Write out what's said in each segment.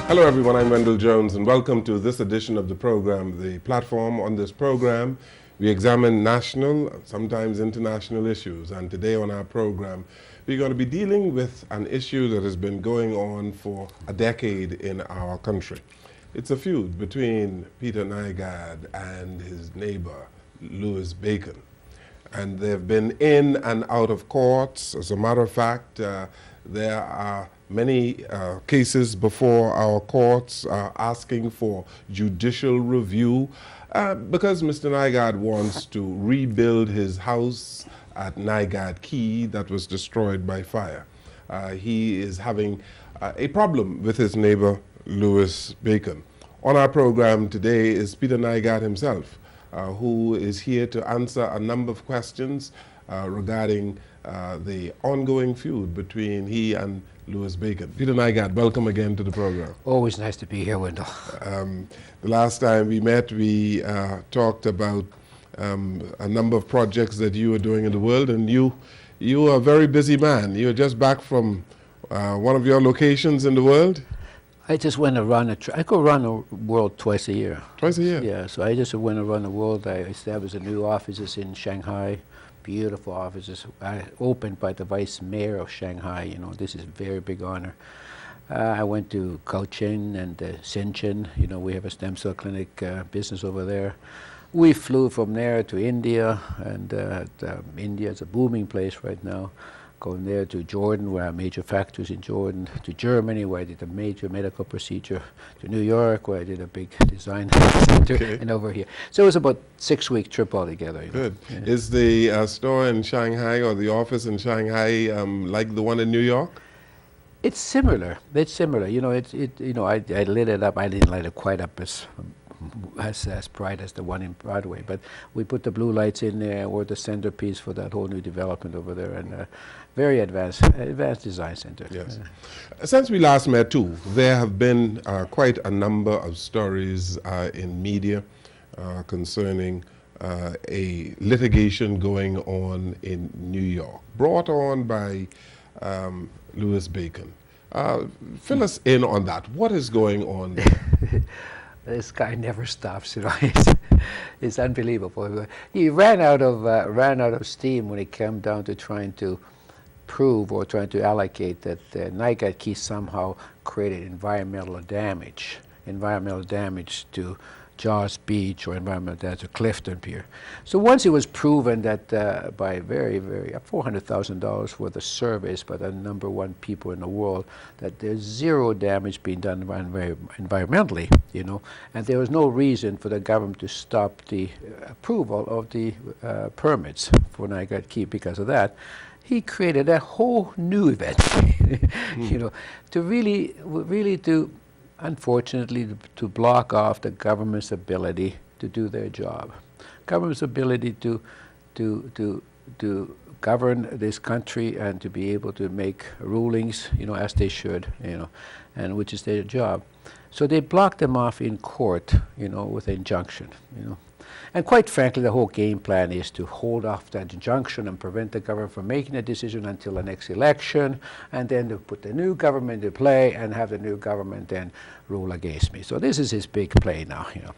Hello everyone, I'm Wendell Jones and welcome to this edition of the program, The Platform. On this program, we examine national, sometimes international issues, and today on our program, we're going to be dealing with an issue that has been going on for a decade in our country. It's a feud between Peter Nygard and his neighbor, Louis Bacon. And they've been in and out of courts. As a matter of fact, there are many cases before our courts asking for judicial review because Mr. Nygard wants to rebuild his house at Nygard Key that was destroyed by fire. He is having a problem with his neighbor, Louis Bacon. On our program today is Peter Nygard himself, who is here to answer a number of questions regarding the ongoing feud between he and Louis Bacon. Peter Nygard, welcome again to the program. Always nice to be here, Wendell. The last time we met, we talked about a number of projects that you were doing in the world, and you are a very busy man. You're just back from one of your locations in the world. I just went around. I go around the world twice a year. Twice a year? Yeah, so I just went around the world. I established a new offices in Shanghai, beautiful offices, opened by the vice mayor of Shanghai. You know, this is a very big honor. I went to Kaohsiung and Shenzhen. You know, we have a stem cell clinic business over there. We flew from there to India, and India is a booming place right now. Going there to Jordan, where I have major factories in Jordan, to Germany, where I did a major medical procedure, to New York, where I did a big design center, and over here. So it was about a 6-week trip altogether. Good. Yeah. Is the store in Shanghai or the office in Shanghai like the one in New York? It's similar. It's similar. You know, I lit it up. I didn't light it quite up as bright as the one in Broadway, but we put the blue lights in there. We're the centerpiece for that whole new development over there, and very advanced design center. Yes. Since we last met too, there have been quite a number of stories in media concerning a litigation going on in New York, brought on by Louis Bacon. Fill us in on that. What is going on there? This guy never stops, you know. It's unbelievable. He ran out of steam when it came down to trying to prove or trying to allocate that Nygard Key somehow created environmental damage to Jaws Beach or environmental damage to Clifton Pier. So once it was proven that by very $400,000 worth of surveys by the #1 people in the world, that there's zero damage being done environmentally, you know, and there was no reason for the government to stop the approval of the permits for Nygard Key because of that. He created a whole new event, you know, to really to, unfortunately, to block off the government's ability to do their job. Government's ability to govern this country and to be able to make rulings, you know, as they should, you know, and which is their job. So they blocked them off in court, you know, with an injunction, you know. And quite frankly, the whole game plan is to hold off that injunction and prevent the government from making a decision until the next election, and then to put the new government in play and have the new government then rule against me. So this is his big play now, you know.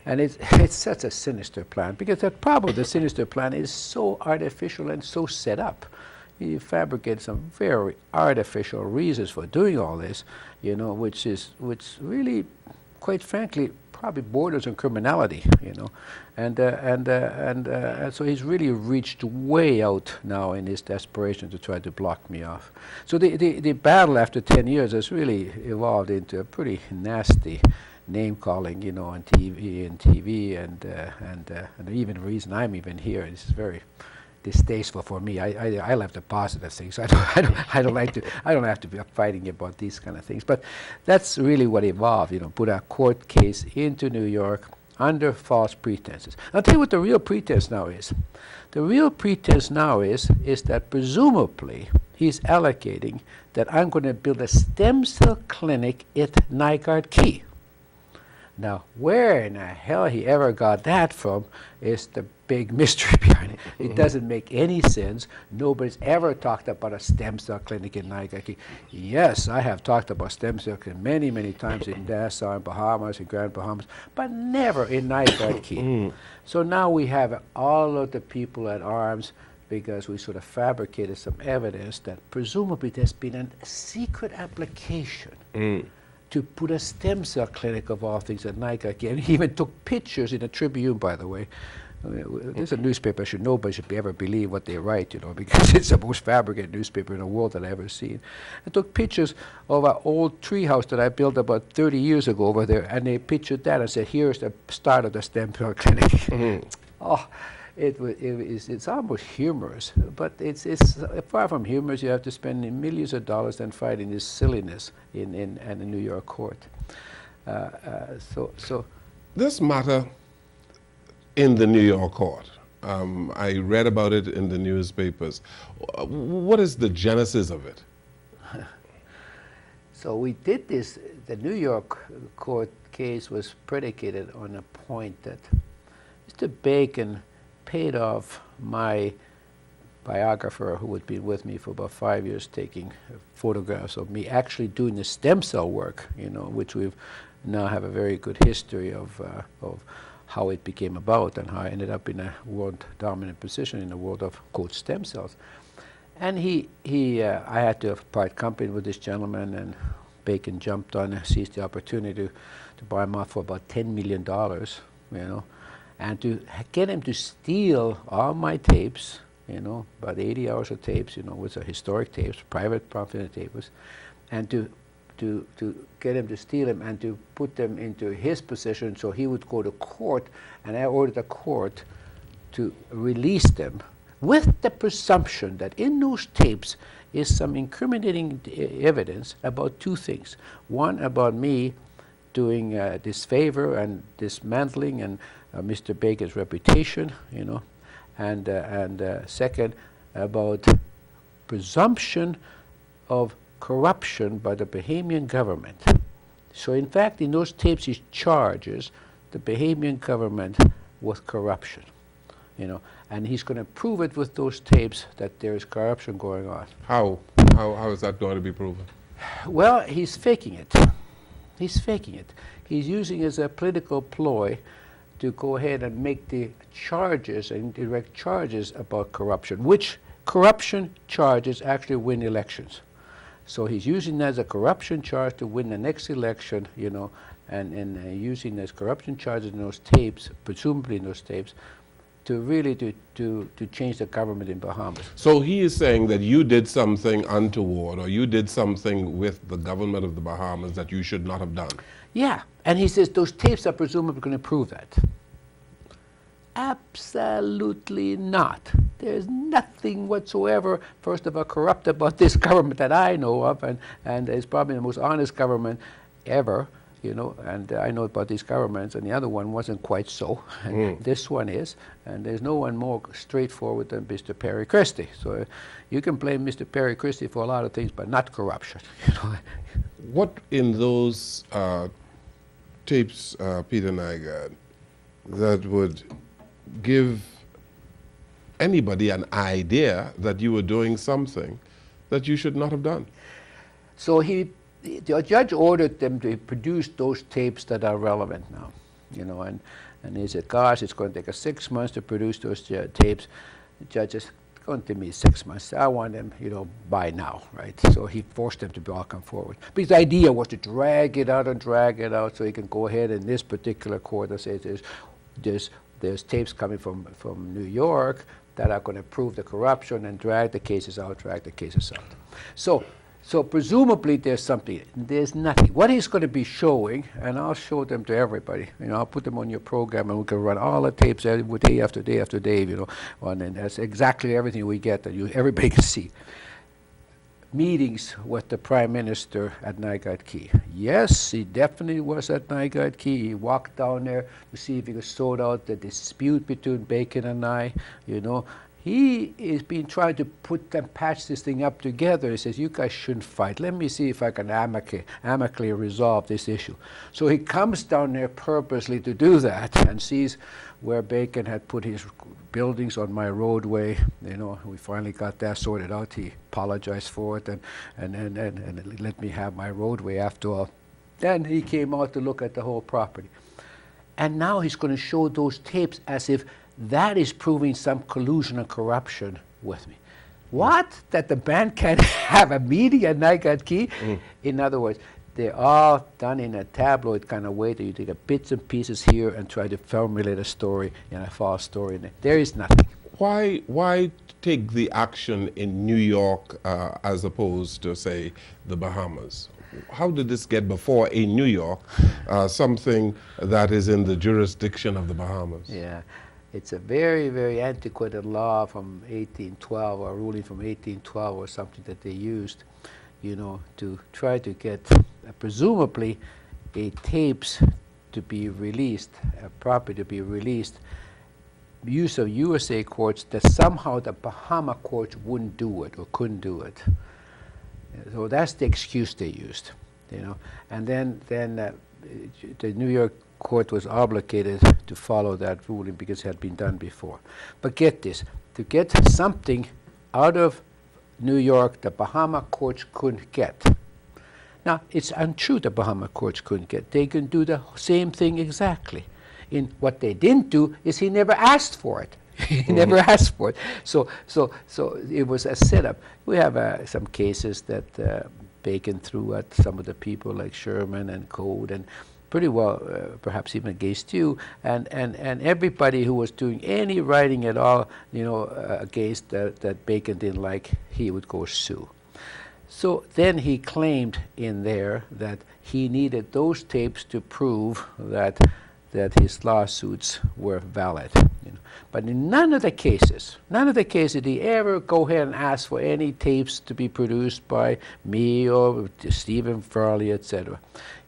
And it's such a sinister plan, because the problem with the sinister plan is so artificial and so set up. He fabricated some very artificial reasons for doing all this, you know, which really, quite frankly, probably borders on criminality, you know, and so he's really reached way out now in his desperation to try to block me off. So the battle after 10 years has really evolved into a pretty nasty name calling, you know, on TV and even the reason I'm even here is very distasteful for me. I love the positive things. I don't have to be fighting about these kind of things. But that's really what evolved. You know, put a court case into New York under false pretenses. I'll tell you what the real pretense now is. The real pretense now is that presumably he's allocating that I'm going to build a stem cell clinic at Nygard Key. Now, where in the hell he ever got that from is the big mystery behind it. It doesn't make any sense. Nobody's ever talked about a stem cell clinic in Nygard. Yes, I have talked about stem cell clinic many, many times in Nassau, in Bahamas, in Grand Bahamas, but never in Nygard. So now we have all of the people at arms because we sort of fabricated some evidence that presumably there's been a secret application to put a stem cell clinic of all things at Nygard. And he even took pictures in the Tribune, by the way. There's a newspaper I should nobody should ever believe what they write, you know, because it's the most fabricated newspaper in the world that I've ever seen. I took pictures of an old treehouse that I built about 30 years ago over there, and they pictured that and said, here's the start of the stem cell clinic. Oh, it's almost humorous, but it's far from humorous. You have to spend millions of dollars and fighting this silliness in a New York court. So this matter in the New York court, I read about it in the newspapers. What is the genesis of it? So we did this. The New York court case was predicated on a point that Mr. Bacon paid off my biographer, who had been with me for about 5 years, taking photographs of me actually doing the stem cell work, you know, which we've now have a very good history of how it became about and how I ended up in a world dominant position in the world of, quote, stem cells. And I had to part company with this gentleman, and Bacon jumped on and seized the opportunity to buy him off for about $10 million, you know, and to get him to steal all my tapes, you know, about 80 hours of tapes, you know, which are historic tapes, private confidential tapes, and to get him to steal them and to put them into his possession so he would go to court, and I ordered the court to release them with the presumption that in those tapes is some incriminating evidence about two things. One, about me doing this favor and dismantling and Mr. Bacon's reputation, you know, and second, about presumption of corruption by the Bahamian government. So in fact, in those tapes he charges the Bahamian government with corruption, you know, and he's going to prove it with those tapes that there is corruption going on. How is that going to be proven? Well, he's faking it. He's faking it. He's using it as a political ploy to go ahead and make the charges, indirect charges about corruption, which corruption charges actually win elections. So he's using that as a corruption charge to win the next election, you know, and using those corruption charges in those tapes, presumably in those tapes, to really to change the government in Bahamas. So he is saying that you did something untoward, or you did something with the government of the Bahamas that you should not have done. Yeah, and he says those tapes are presumably going to prove that. Absolutely not. There's nothing whatsoever, first of all, corrupt about this government that I know of, and it's probably the most honest government ever, you know, and I know about these governments, and the other one wasn't quite so, and this one is, and there's no one more straightforward than Mr. Perry Christie. So you can blame Mr. Perry Christie for a lot of things, but not corruption, you know. What in those tapes, Peter Nygard, that would give anybody an idea that you were doing something that you should not have done? So the judge ordered them to produce those tapes that are relevant now, you know, and he said, gosh, it's going to take us 6 months to produce those tapes. The judge says, it's going to take me 6 months. I want them, you know, by now, right? So he forced them to all come forward. But his idea was to drag it out so he can go ahead in this particular court and say there's tapes coming from New York that are going to prove the corruption and drag the cases out. So presumably there's something. There's nothing. What he's going to be showing, and I'll show them to everybody, you know, I'll put them on your program and we can run all the tapes day after day after day, you know, and that's exactly everything we get that everybody can see. Meetings with the Prime Minister at Nygard Key. Yes, he definitely was at Nygard Key. He walked down there to see if he could sort out the dispute between Bacon and I, you know. he is been trying to patch this thing up together. He says, you guys shouldn't fight. Let me see if I can amicably resolve this issue. So he comes down there purposely to do that and sees where Bacon had put his buildings on my roadway. You know, we finally got that sorted out. He apologized for it and let me have my roadway after all. Then he came out to look at the whole property. And now he's going to show those tapes as if that is proving some collusion or corruption with me. What? That the man can't have a meeting at Nygard Key? In other words, they're all done in a tabloid kind of way that you take bits and pieces here and try to formulate a story and a false story in it. There is nothing. Why take the action in New York as opposed to, say, the Bahamas? How did this get before in New York, something that is in the jurisdiction of the Bahamas? Yeah, it's a very, very antiquated law from 1812, or ruling from 1812 or something that they used, you know, to try to get presumably tapes to be released, property to be released, use of USA courts that somehow the Bahama courts wouldn't do it or couldn't do it. So that's the excuse they used, you know. And then the New York court was obligated to follow that ruling because it had been done before. But get this, to get something out of New York the Bahama courts couldn't get. Now, it's untrue the Bahama courts couldn't get. They can do the same thing exactly. In what they didn't do is he never asked for it. He never asked for it. So it was a setup. We have some cases that Bacon threw at some of the people like Sherman and Code, and pretty well perhaps even against you, and everybody who was doing any writing at all, you know, against that Bacon didn't like, he would go sue. So then he claimed in there that he needed those tapes to prove that his lawsuits were valid. You know. But in none of the cases did he ever go ahead and ask for any tapes to be produced by me or Stephen Farley, etc.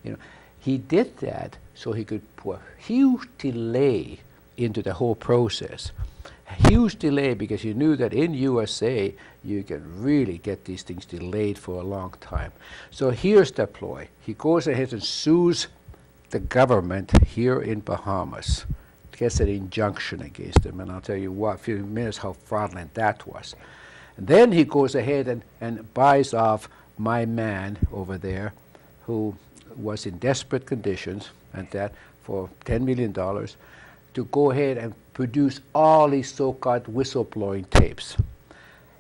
You know, he did that so he could put a huge delay into the whole process. A huge delay because he knew that in USA you can really get these things delayed for a long time. So here's the ploy. He goes ahead and sues the government here in Bahamas, gets an injunction against them, and I'll tell you what, a few minutes how fraudulent that was. And then he goes ahead and buys off my man over there, who was in desperate conditions, and that for $10 million, to go ahead and produce all these so-called whistleblowing tapes.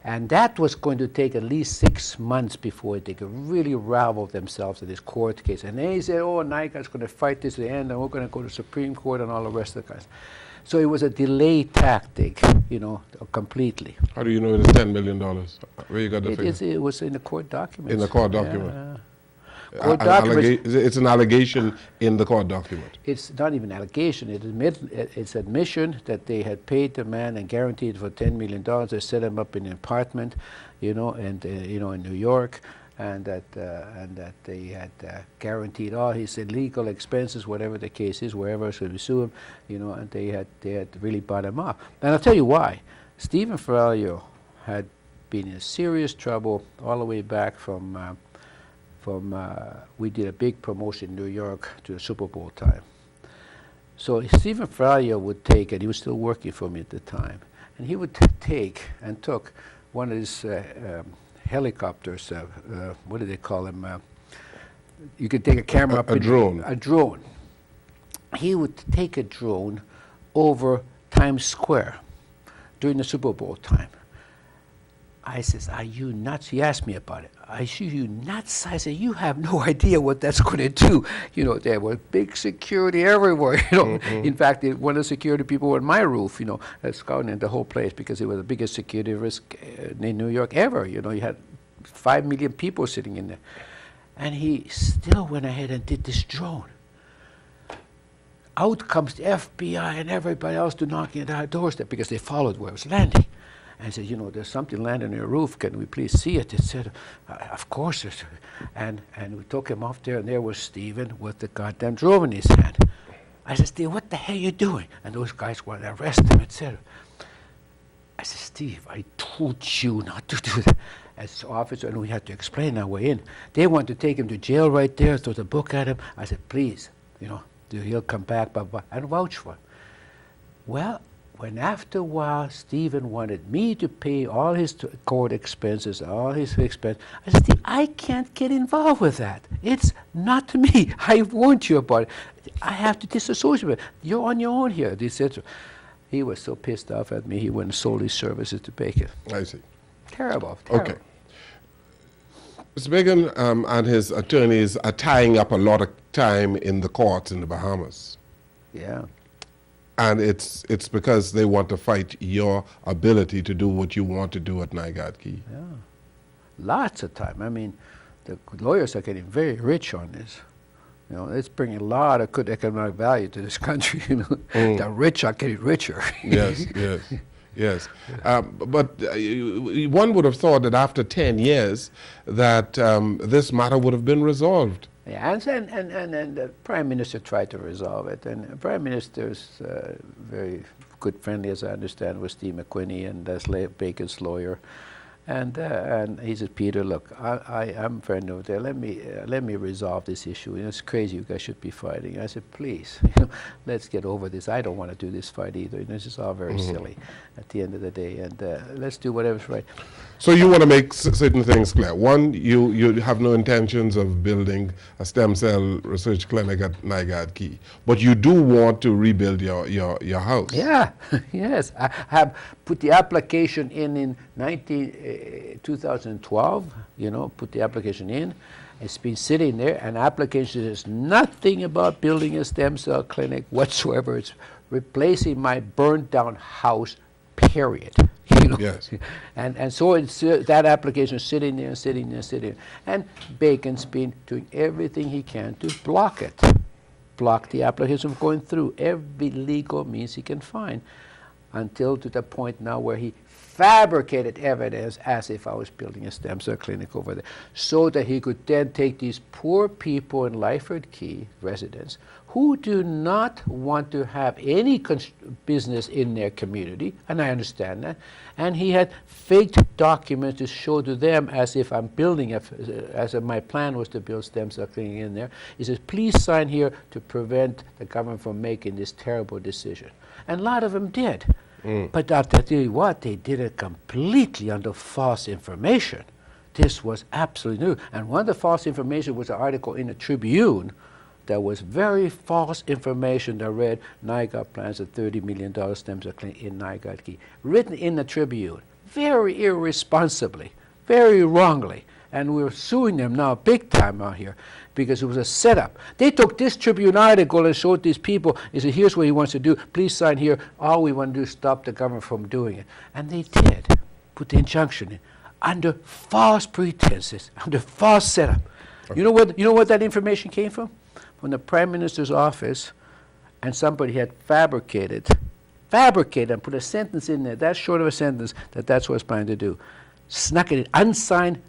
And that was going to take at least 6 months before they could really ravel themselves in this court case. And then he said, oh, Nygard's going to fight this to the end, and we're going to go to the Supreme Court and all the rest of the guys. So it was a delay tactic, you know, completely. How do you know it is $10 million? Where you got the figure? It was in the court documents. In the court document? Yeah. It's an allegation in the court document. It's not even an allegation. It's admission that they had paid the man and guaranteed for $10 million. They set him up in an apartment, you know, and you know, in New York, and that they had guaranteed all his illegal expenses, whatever the case is, wherever else we sue him, you know, and they had really bought him off. And I'll tell you why. Stephen Farley had been in serious trouble all the way back from we did a big promotion in New York to the Super Bowl time. So Stephen Farley would take, and he was still working for me at the time, and he would took one of his helicopters, what do they call them? You could take a camera up. A drone. A drone. He would take a drone over Times Square during the Super Bowl time. I says, are you nuts? He asked me about it. I said, you nuts? I said, you have no idea what that's going to do. You know, there was big security everywhere, you know. In fact, one of the security people on my roof, you know, scouting the whole place because it was the biggest security risk in New York ever. You know, you had 5 million people sitting in there. And he still went ahead and did this drone. Out comes the FBI and everybody else to knocking at our doorstep because they followed where it was landing. And said, you know, there's something landing on your roof. Can we please see it? It said, of course. And we took him off there, and there was Stephen with the goddamn drone in his hand. I said, Steve, what the hell are you doing? And those guys wanted to arrest him, etc. I said, Steve, I told you not to do that. As officer, and we had to explain our way in. They wanted to take him to jail right there, throw the book at him. I said, please, he'll come back, blah, blah, and vouch for him. Well, when after a while, Stephen wanted me to pay all his court expenses, all his expenses, I said, Steve, I can't get involved with that. It's not me. I warned you about it. I have to disassociate with it. You're on your own here, etc. He was so pissed off at me, he went and sold his services to Bacon. I see. Terrible. Okay. Mr. Bacon and his attorneys are tying up a lot of time in the courts in the Bahamas. Yeah. And it's because they want to fight your ability to do what you want to do at Nygard Key. Yeah. Lots of time. I mean, the lawyers are getting very rich on this. It's bringing a lot of good economic value to this country. The rich are getting richer. Yes, yes. Yes, but one would have thought that after 10 years that this matter would have been resolved. Yeah, and the Prime Minister tried to resolve it, and the Prime Minister's very good friendly, as I understand, was Steve McQuinney, and that's Bacon's lawyer. And he said, Peter, look, I'm a friend over there. Let me resolve this issue. It's crazy. You guys should be fighting. I said, please, let's get over this. I don't want to do this fight either. This is all very silly at the end of the day. And let's do whatever's right. So you want to make certain things clear. One, you have no intentions of building a stem cell research clinic at Nygard Key, but you do want to rebuild your house. Yeah, yes. I have put the application in 2012, put the application in. It's been sitting there, and application says nothing about building a stem cell clinic whatsoever. It's replacing my burned down house, period. Yes. And so it's that application is sitting there, sitting there, sitting there. And Bacon's been doing everything he can to block it. Block the application from going through every legal means he can find, until to the point now where he fabricated evidence as if I was building a stem cell clinic over there, so that he could then take these poor people in Lyford Key, residents, who do not want to have any business in their community, and I understand that, and he had faked documents to show to them as if I'm building, as if my plan was to build stem cell clinic in there. He says, please sign here to prevent the government from making this terrible decision. And a lot of them did. But I'll tell you what, they did it completely under false information. This was absolutely new. And one of the false information was an article in the Tribune that was very false information that read, Nygard plans a $30 million stem cell clinic in Nygard Key. Written in the Tribune, very irresponsibly, very wrongly. And we're suing them now big time out here because it was a setup. They took this Tribune article and showed these people, and said, here's what he wants to do. Please sign here. All we want to do is stop the government from doing it. And they did. Put the injunction in under false pretenses, under false setup. Okay. You know what that information came from? From the Prime Minister's office, and somebody had fabricated and put a sentence in there, that short of a sentence, that's what it's planning to do. Snuck it in, unsigned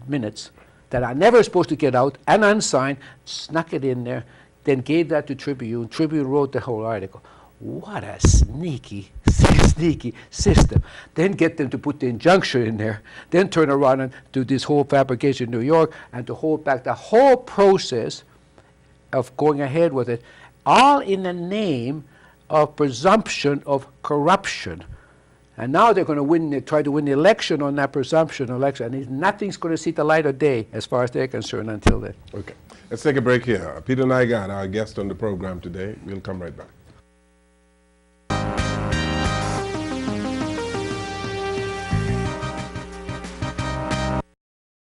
minutes that are never supposed to get out, and unsigned, snuck it in there, then gave that to Tribune. Tribune wrote the whole article. What a sneaky system. Then get them to put the injunction in there, then turn around and do this whole fabrication in New York, and to hold back the whole process of going ahead with it, all in the name of presumption of corruption. And now they're going to try to win the election on that presumption election, and nothing's going to see the light of day as far as they're concerned until then. Okay. Let's take a break here. Peter Nygard, our guest on the program today. We'll come right back.